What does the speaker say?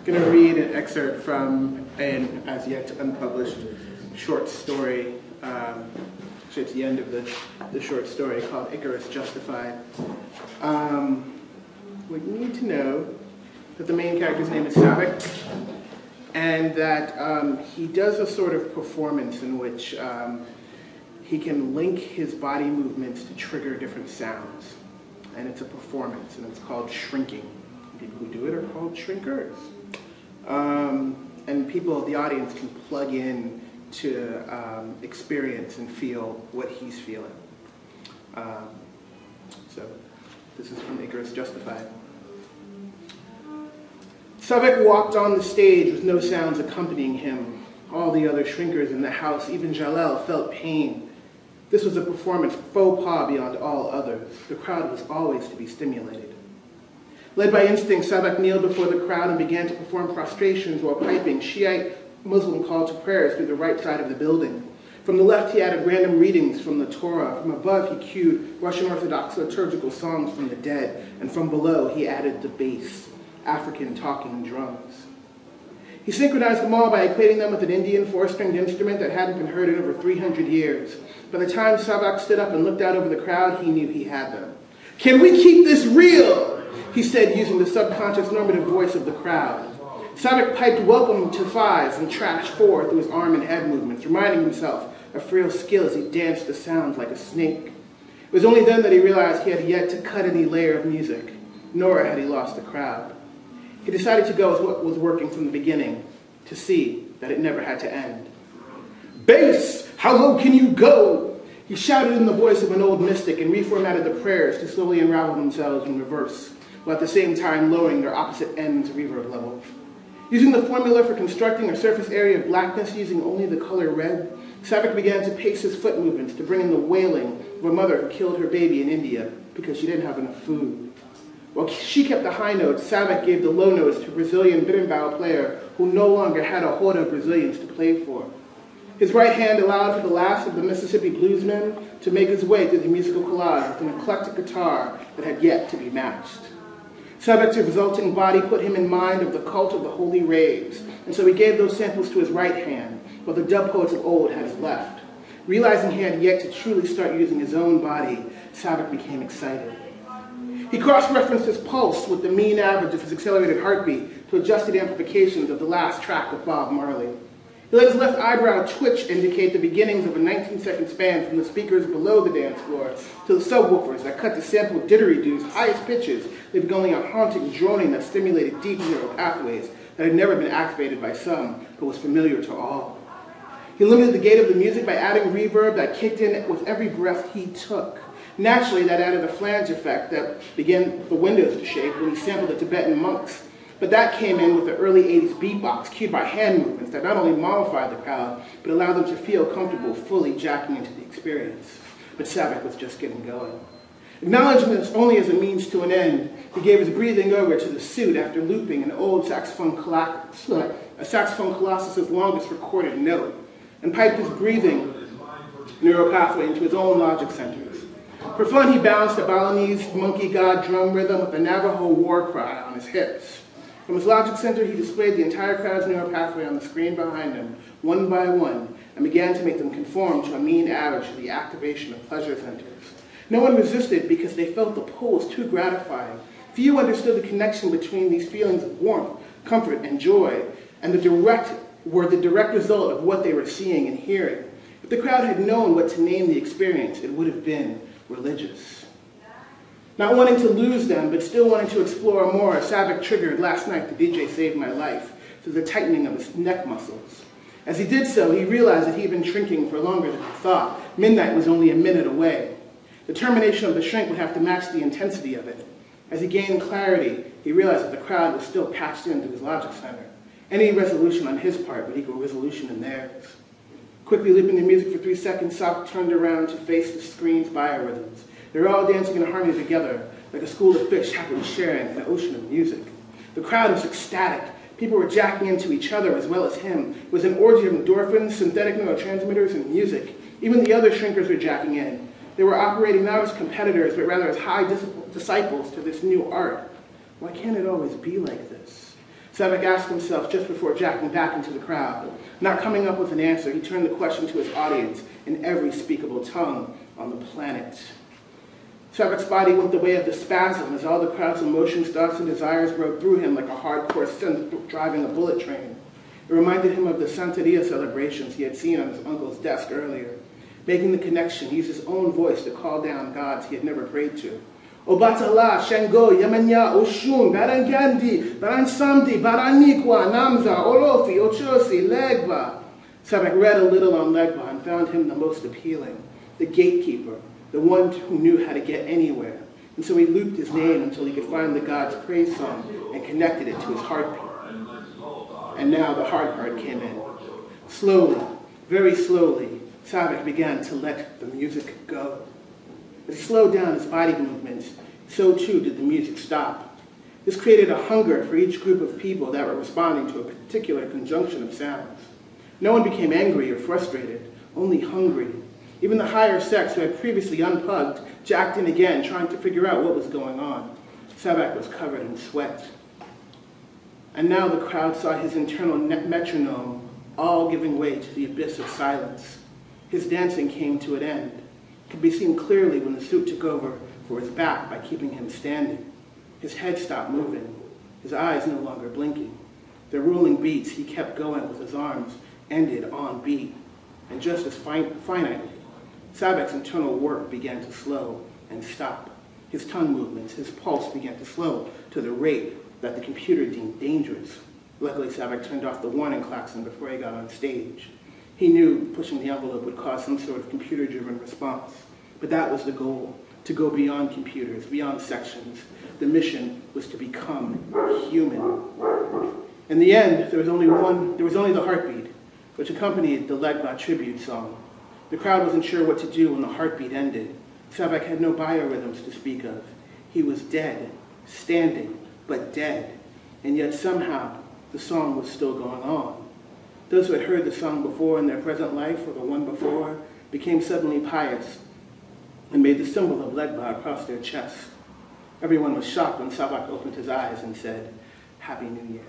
going to read an excerpt from an as yet unpublished short story. Actually, it's the end of the short story called Icarus Justified. What you need to know that the main character's name is Savik, and that he does a sort of performance in which he can link his body movements to trigger different sounds. And it's a performance, and it's called shrinking. People who do it are called shrinkers. And people, the audience, can plug in to experience and feel what he's feeling. So this is from Icarus Justified. Savik walked on the stage with no sounds accompanying him. All the other shrinkers in the house, even Jalel, felt pain. This was a performance faux pas beyond all others. The crowd was always to be stimulated. Led by instinct, Savik kneeled before the crowd and began to perform prostrations while piping Shiite Muslim call to prayers through the right side of the building. From the left, he added random readings from the Torah. From above, he cued Russian Orthodox liturgical songs from the dead. And from below, he added the bass, African talking drums. He synchronized them all by equating them with an Indian four-stringed instrument that hadn't been heard in over 300 years. By the time Savik stood up and looked out over the crowd, he knew he had them. "Can we keep this real?" he said, using the subconscious normative voice of the crowd. Savik piped "Welcome to Five" and trashed four through his arm and head movements, reminding himself of Friel's skill as he danced the sounds like a snake. It was only then that he realized he had yet to cut any layer of music, nor had he lost the crowd. He decided to go with what was working from the beginning, to see that it never had to end. "Bass, how low can you go?" He shouted in the voice of an old mystic and reformatted the prayers to slowly unravel themselves in reverse, while at the same time lowering their opposite ends reverb level. Using the formula for constructing a surface area of blackness using only the color red, Savik began to pace his foot movements to bring in the wailing of a mother who killed her baby in India because she didn't have enough food. While she kept the high notes, Savik gave the low notes to a Brazilian berimbau player who no longer had a horde of Brazilians to play for. His right hand allowed for the last of the Mississippi bluesmen to make his way through the musical collage with an eclectic guitar that had yet to be matched. Savik's resulting body put him in mind of the cult of the holy raves, and so he gave those samples to his right hand, while the dub poets of old had his left. Realizing he had yet to truly start using his own body, Savik became excited. He cross-referenced his pulse with the mean average of his accelerated heartbeat to adjusted amplifications of the last track of Bob Marley. He let his left eyebrow twitch indicate the beginnings of a 19-second span from the speakers below the dance floor to the subwoofers that cut the sample didgeridoos highest pitches, leaving only a haunting droning that stimulated deep neural pathways that had never been activated by some, but was familiar to all. He limited the gate of the music by adding reverb that kicked in with every breath he took. Naturally, that added a flange effect that began the windows to shake when he sampled the Tibetan monks. But that came in with the early 80s beatbox cued by hand movements that not only mollified the crowd, but allowed them to feel comfortable fully jacking into the experience. But Savik was just getting going. Acknowledging this only as a means to an end, he gave his breathing over to the suit after looping an old saxophone colossus's longest recorded note, and piped his breathing neural pathway into his own logic centers. For fun, he balanced a Balinese monkey god drum rhythm with a Navajo war cry on his hips. From his logic center, he displayed the entire crowd's neural pathway on the screen behind him, one by one, and began to make them conform to a mean average of the activation of pleasure centers. No one resisted because they felt the pull was too gratifying. Few understood the connection between these feelings of warmth, comfort, and joy, and were the direct result of what they were seeing and hearing. If the crowd had known what to name the experience, it would have been religious. Not wanting to lose them, but still wanting to explore more, Savik triggered "Last Night the DJ Saved My Life" through the tightening of his neck muscles. As he did so, he realized that he had been shrinking for longer than he thought. Midnight was only a minute away. The termination of the shrink would have to match the intensity of it. As he gained clarity, he realized that the crowd was still patched into his logic center. Any resolution on his part would equal resolution in theirs. Quickly looping the music for 3 seconds, Savik turned around to face the screen's biorhythms. They were all dancing in harmony together, like a school of fish happily sharing an ocean of music. The crowd was ecstatic. People were jacking into each other as well as him. It was an orgy of endorphins, synthetic neurotransmitters, and music. Even the other shrinkers were jacking in. They were operating not as competitors, but rather as high disciples to this new art. Why can't it always be like this? Savak asked himself just before jacking back into the crowd. Not coming up with an answer, he turned the question to his audience in every speakable tongue on the planet. Savak's body went the way of the spasm as all the crowd's emotions, thoughts, and desires rode through him like a hardcore synth driving a bullet train. It reminded him of the Santeria celebrations he had seen on his uncle's desk earlier. Making the connection, he used his own voice to call down gods he had never prayed to. Obatala, Shango, Yamanya, Oshun, Barangandi, Baransamdi, Baranikwa, Namza, Olofi, Ochosi, Legba. Savak read a little on Legba and found him the most appealing, the gatekeeper, the one who knew how to get anywhere. And so he looped his name until he could find the god's praise song and connected it to his heartbeat. And now the hard part came in. Slowly, very slowly, Savak began to let the music go. As he slowed down his body movements, so too did the music stop. This created a hunger for each group of people that were responding to a particular conjunction of sounds. No one became angry or frustrated, only hungry. Even the higher sex, who had previously unplugged, jacked in again, trying to figure out what was going on. Savak was covered in sweat. And now the crowd saw his internal metronome all giving way to the abyss of silence. His dancing came to an end. It could be seen clearly when the suit took over for his back by keeping him standing. His head stopped moving, his eyes no longer blinking. The ruling beats he kept going with his arms ended on beat, and just as finitely, Savak's internal work began to slow and stop. His tongue movements, his pulse began to slow to the rate that the computer deemed dangerous. Luckily, Savak turned off the warning klaxon before he got on stage. He knew pushing the envelope would cause some sort of computer-driven response, but that was the goal, to go beyond computers, beyond sections. The mission was to become human. In the end, there was only the heartbeat, which accompanied the Legba tribute song. The crowd wasn't sure what to do when the heartbeat ended. Savak had no biorhythms to speak of. He was dead, standing, but dead, and yet somehow the song was still going on. Those who had heard the song before in their present life, or the one before, became suddenly pious and made the symbol of Legba across their chests. Everyone was shocked when Savak opened his eyes and said, "Happy New Year."